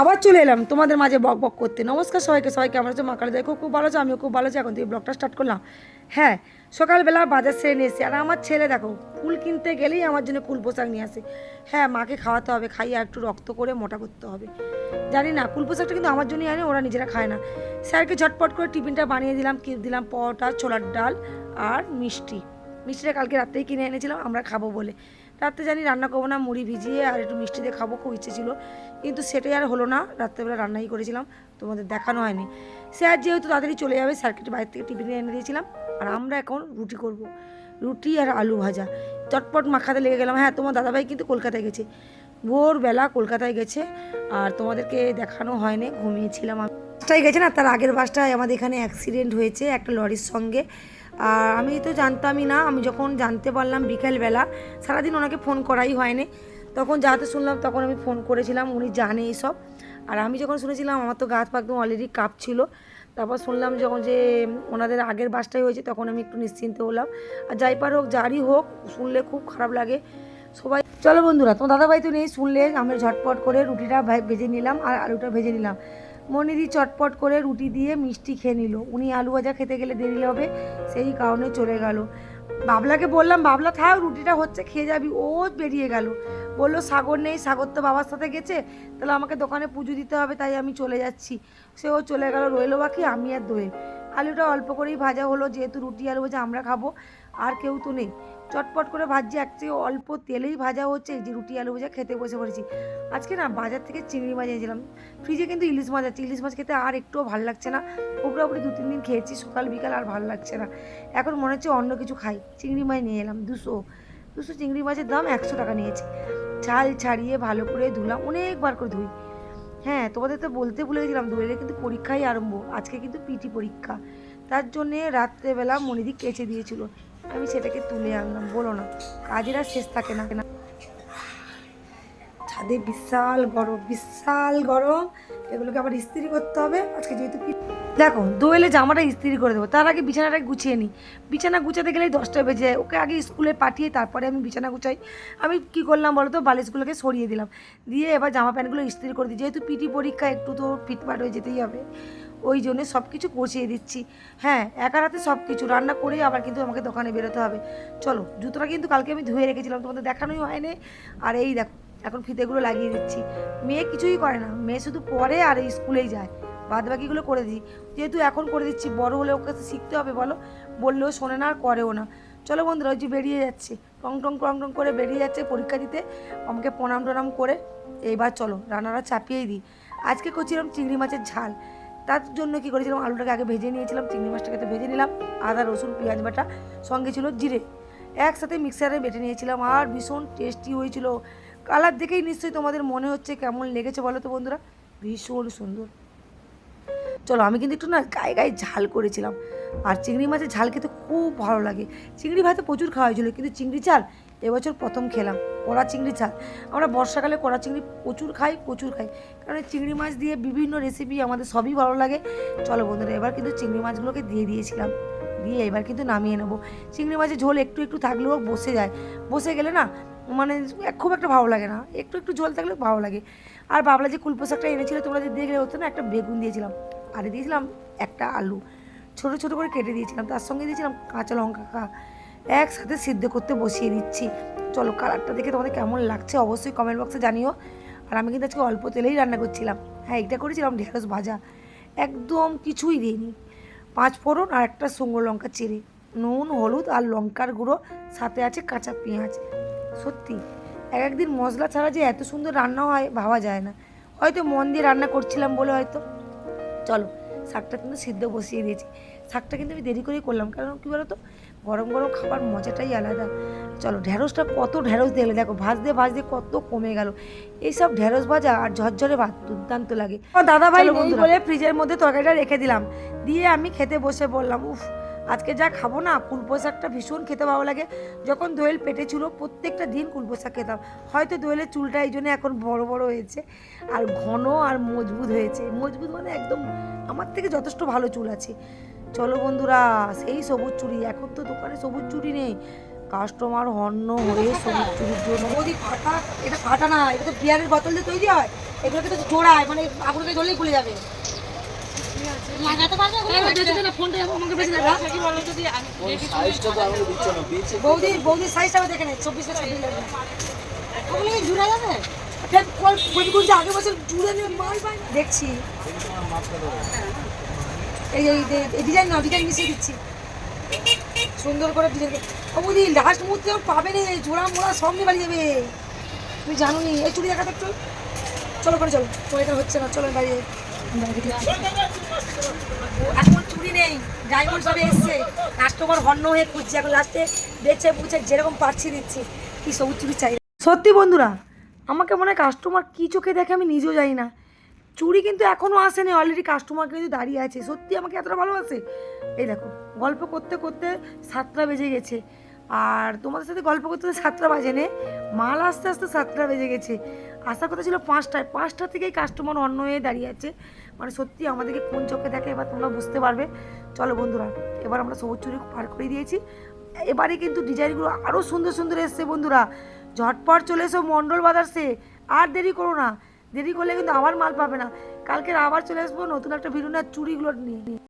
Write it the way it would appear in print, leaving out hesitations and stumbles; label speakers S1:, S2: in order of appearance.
S1: আবার চলে এলাম তোমাদের মাঝে বক বক করতে। নমস্কার সবাইকে, সবাইকে আমরা হচ্ছে মা কালী দেখো খুব ভালো আছো, আমিও খুব ভালো আছি। এখন থেকে ব্লগটা স্টার্ট করলাম। হ্যাঁ, সকালবেলা বাজার সেরে নিয়ে এসেছি। আর আমার ছেলে দেখো ফুল কিনতে গেলেই আমার জন্য কুল পোশাক নিয়ে আসে। হ্যাঁ, মাকে খাওয়াতে হবে, খাইয়ে একটু রক্ত করে মোটা করতে হবে। জানি না কুল পোশাকটা কিন্তু আমার জন্যই আনে, ওরা নিজেরা খায় না। স্যারকে ঝটপট করে টিফিনটা বানিয়ে দিলাম, কি দিলাম পরোটা, ছোলার ডাল আর মিষ্টি। মিষ্টিটা কালকে রাত্রেই কিনে এনেছিলাম আমরা খাবো বলে। রাত্রে জানি রান্না করবো না, মুড়ি ভিজিয়ে আর একটু মিষ্টি দিয়ে খাবো, খুব ইচ্ছে ছিল, কিন্তু সেটাই আর হলো না। রাত্রেবেলা রান্নাই করেছিলাম, তোমাদের দেখানো হয়নি। স্যার যেহেতু তাড়াতাড়ি চলে যাবে, স্যারকে বাইরে থেকে টিফিন এনে দিয়েছিলাম। আর আমরা এখন রুটি করব, রুটি আর আলু ভাজা। চটপট মাখাতে লেগে গেলাম। হ্যাঁ, তোমার দাদাভাই কিন্তু কলকাতায় গেছে, ভোরবেলা কলকাতায় গেছে। আর তোমাদেরকে দেখানো হয়নি, ঘুমিয়েছিলাম। বাসটায় গেছে না, তার আগের বাসটায় আমাদের এখানে অ্যাক্সিডেন্ট হয়েছে একটা লরির সঙ্গে। আর আমি তো জানতামই না, আমি যখন জানতে পারলাম বিকেলবেলা, সারাদিন ওনাকে ফোন করাই হয়নি, তখন যাতে শুনলাম তখন আমি ফোন করেছিলাম, উনি জানে এইসব। আর আমি যখন শুনেছিলাম আমার তো গা হাত পা একদম অলরেডি কাঁপছিল। তারপর শুনলাম যখন যে ওনাদের আগের বাসটাই হয়েছে, তখন আমি একটু নিশ্চিন্ত হলাম। আর যাই পার হোক যারই হোক, শুনলে খুব খারাপ লাগে সবাই। চলো বন্ধুরা, তোমার দাদাভাই তো নেই, শুনলে আমি ঝটপট করে রুটিটা ভেজে নিলাম আর আলুটা ভেজে নিলাম। মনিদি চটপট করে রুটি দিয়ে মিষ্টি খেয়ে নিল, উনি আলু ভাজা খেতে গেলে দেরি হবে, সেই কারণে চলে গেল। বাবলাকে বললাম, বাবলা থাক, রুটিটা হচ্ছে খেয়ে যাবি, ও বেরিয়ে গেল। বললো সাগর নেই, সাগর তো বাবার সাথে গেছে, তাহলে আমাকে দোকানে পুজো দিতে হবে, তাই আমি চলে যাচ্ছি। সেও চলে গেল, রইলো বাকি আমি আর দোয়েল। আলুটা অল্প করেই ভাজা হলো, যেহেতু রুটি আলু ভাজা আমরা খাবো, আর কেউ তো নেই। চটপট করে ভাজছি, একচেয়ে অল্প তেলেই ভাজা হচ্ছে, যে রুটি আলু ভাজা খেতে বসে পড়েছি। আজকে না বাজার থেকে চিংড়ি মাছ এনেছিলাম, ফ্রিজে কিন্তু ইলিশ মাছ আছে। ইলিশ মাছ খেতে আর একটুও ভালো লাগছে না, উপরে 2-3 দিন খেয়েছি সকাল বিকাল, আর ভালো লাগছে না। এখন মনে হচ্ছে অন্য কিছু খাই। চিংড়ি মাছ নিয়ে এলাম 200 চিংড়ি মাছের দাম 100 টাকা নিয়েছে। ছাল ছাড়িয়ে ভালো করে ধুলাম, অনেকবার করে ধুই। হ্যাঁ, তোমাদের তো বলতে ভুলে গেছিলাম, দুয়েলে কিন্তু পরীক্ষাই আরম্ভ, আজকে কিন্তু পিটি পরীক্ষা। তার জন্যে রাত্রেবেলা মনিদি কেচে দিয়েছিল, আমি সেটাকে তুলে আনলাম। বলো না, কাজের আর শেষ থাকে না। ছাদে বিশাল গরম, বিশাল গরম। এগুলোকে আবার ইস্ত্রি করতে হবে আজকে, যেহেতু দেখো দোয়েলে জামাটা ইস্ত্রি করে দেবো, তার আগে বিছানাটা গুছিয়ে নিই। বিছানা গুছাতে গেলেই 10টা বেজে যায়, ওকে আগে স্কুলে পাঠিয়ে তারপরে আমি বিছানা গুছাই। আমি কি করলাম বলো তো, বালিশগুলোকে সরিয়ে দিলাম, দিয়ে এবার জামা প্যান্টগুলো ইস্ত্রি করে দিই। যেহেতু পিটি পরীক্ষা, একটু তো ফিটফাট হয়ে যেতেই হবে, ওই জন্যে সব কিছু গুছিয়ে দিচ্ছি। হ্যাঁ, একার হাতে সব কিছু রান্না করেই আবার কিন্তু আমাকে দোকানে বেরোতে হবে। চলো, জুতোটা কিন্তু কালকে আমি ধুয়ে রেখেছিলাম, তোমাদের দেখানোই হয়নি। আর এই দেখো এখন ফিতেগুলো লাগিয়ে দিচ্ছি। মেয়ে কিছুই করে না, মেয়ে শুধু পড়ে আর স্কুলেই যায়, বাদ বাকিগুলো করে দিই। যেহেতু এখন করে দিচ্ছি, বড় হলে ওর কাছে শিখতে হবে বলো, বললেও শোনে না আর করেও না। চলো বন্ধুরা, ওই যে বেরিয়ে যাচ্ছে, টং টং টং টং করে বেরিয়ে যাচ্ছে পরীক্ষা দিতে, আমাকে প্রণাম টনাম করে। এইবার চলো রান্নাটা চাপিয়েই দিই। আজকে করছিলাম চিংড়ি মাছের ঝাল, তার জন্য কী করেছিলাম, আলুটাকে আগে ভেজে নিয়েছিলাম, চিংড়ি মাছটাকে তো ভেজে নিলাম, আদা রসুন পেঁয়াজ বাটা, সঙ্গে ছিল জিরে, একসাথে মিক্সারে বেটে নিয়েছিলাম। আর ভীষণ টেস্টি হয়েছিল। কালার দেখেই নিশ্চয়ই তোমাদের মনে হচ্ছে কেমন লেগেছে বলো তো বন্ধুরা, ভীষণ সুন্দর। চলো, আমি কিন্তু একটু না গায়ে গায়ে ঝাল করেছিলাম, আর চিংড়ি মাছের ঝাল খেতে খুব ভালো লাগে। চিংড়ি ভাতে প্রচুর খাওয়া হয়েছিল, কিন্তু চিংড়ি ঝাল এবছর প্রথম খেলাম, কড়া চিংড়ি ঝাল। আমরা বর্ষাকালে কড়া চিংড়ি প্রচুর খাই, কারণ চিংড়ি মাছ দিয়ে বিভিন্ন রেসিপি আমাদের সবই ভালো লাগে। চলো বন্ধুরা, এবার কিন্তু চিংড়ি মাছগুলোকে দিয়ে দিয়েছিলাম, দিয়ে এবার কিন্তু নামিয়ে নেবো। চিংড়ি মাছের ঝোল একটু একটু থাকলেও বসে যায়, বসে গেলে না মানে খুব একটা ভালো লাগে না, একটু একটু ঝোল থাকলে ভালো লাগে। আর বাবলা যে কুল পোশাকটা এনেছিল তোমরা যে দেখলে, হতো না একটা বেগুন দিয়েছিলাম, আর দিয়েছিলাম একটা আলু ছোটো ছোটো করে কেটে দিয়েছিলাম, তার সঙ্গে দিয়েছিলাম কাঁচা লঙ্কা, একসাথে সিদ্ধ করতে বসিয়ে দিচ্ছি। চলো, কালারটা দেখে তোমাদের কেমন লাগছে অবশ্যই কমেন্ট বক্সে জানিও। আর আমি কিন্তু আজকে অল্প তেলেই রান্না করছিলাম। হ্যাঁ, এটা করেছিলাম ঢেঁড়স ভাজা, একদম কিছুই দিইনি, 5 ফোড়ন আর একটা শুকনো লঙ্কা চিড়ে, নুন হলুদ আর লঙ্কার গুঁড়ো, সাথে আছে কাঁচা পেঁয়াজ। সত্যি একদিন মশলা ছাড়া যে এত সুন্দর রান্না হয় ভাবা যায় না, হয়তো মন দিয়ে রান্না করছিলাম বলে হয়তো। চলো, শাকটা কিন্তু সিদ্ধ বসিয়ে দিয়েছি। শাকটা কিন্তু আমি দেরি করেই করলাম, কারণ কী বলো তো, গরম গরম খাবার মজাটাই আলাদা। চলো, ঢ্যাঁড়সটা কত ঢ্যাঁড়স দিলে দেখো, ভাজতে ভাজতে কত কমে গেল। এইসব ঢ্যাঁড়স ভাজা আর ঝরঝরে ভাত দুর্দান্ত লাগে। দাদা ভাই বলে ফ্রিজের মধ্যে তরকারিটা রেখে দিলাম, দিয়ে আমি খেতে বসে বললাম, উফ আজকে যা খাবো না, কুলপো শাকটা ভীষণ খেতে ভালো লাগে। যখন দোয়েল পেটে ছিল প্রত্যেকটা দিন কুলপো শাক খেতাম, হয়তো দোয়েলের চুলটা এই জন্য এখন বড় বড় হয়েছে, আর ঘন আর মজবুত হয়েছে। মজবুত মানে একদম আমার থেকে যথেষ্ট ভালো চুল আছে। চলো বন্ধুরা, সেই সবুজ চুড়ি, এখন তো দোকানে সবুজ চুড়ি নেই, কাস্টমার হন্য হয়ে সবুজ চুরির জন্য বৌদি ফাটা, এটা ফাটা না, এটা তো বিয়ারের বোতল দিয়ে তৈরি হয়, এগুলোকে তো জোড়ায়, মানে আগুনকে জ্বললেই খুলে যাবে। বৌদির সাইজটা দেখে নেই, 24-26 লাগবে। জুড়ে যাবে আগের বছর জুড়ে নিয়ে মাল পাই দেখছি। এই ডিজাইন না, ডিজাইন মিশিয়ে দিচ্ছি সুন্দর করে ডিজাইন। ও বৌদি লাস্ট মুহূর্তে পাবে না, জোড়া মোড়া সব নিয়ে বাড়ি যাবে, তুমি জানো নি। এই চুড়ি দেখাতে একটু, চলো করে চলো, তো এটা হচ্ছে না, চলো বাইরে। এখন চুড়ি নেই, ডায়মন্ড সবে এসছে, কাস্টমার হন্য হয়ে খুঁজছে, এখন লাস্টে বেছে বুঝে যেরকম পারছি দিচ্ছি। কি সবুজ চুড়ি চাই সত্যি বন্ধুরা, আমাকে মনে হয় কাস্টমার কী চোখে দেখে আমি নিজেও জানি না। চুড়ি কিন্তু এখনও আসেনি, অলরেডি কাস্টমার কিন্তু দাঁড়িয়ে আছে। সত্যি আমাকে এতটা ভালোবাসে। এই দেখো, গল্প করতে করতে 7টা বেজে গেছে, আর তোমাদের সাথে গল্প করতে 7টা বাজে নে, মাল আস্তে আস্তে 7টা বেজে গেছে। আসার কথা ছিল 5টায়, 5টা থেকেই কাস্টমার অন্য হয়ে দাঁড়িয়ে আছে। মানে সত্যি আমাদেরকে কোন চোখে দেখে এবার তোমরা বুঝতে পারবে। চলো বন্ধুরা, এবার আমরা সবুজ চুড়ি পার করে দিয়েছি। এবারে কিন্তু ডিজাইনগুলো আরও সুন্দর সুন্দর এসছে বন্ধুরা। ঝটপট চলে এসো মন্ডল বাজারসে, আর দেরি করো না, দেরি করলে কিন্তু আবার মাল পাবে না। কালকে আবার চলে আসবো নতুন একটা ভিডিও না চুড়িগুলো নিয়ে।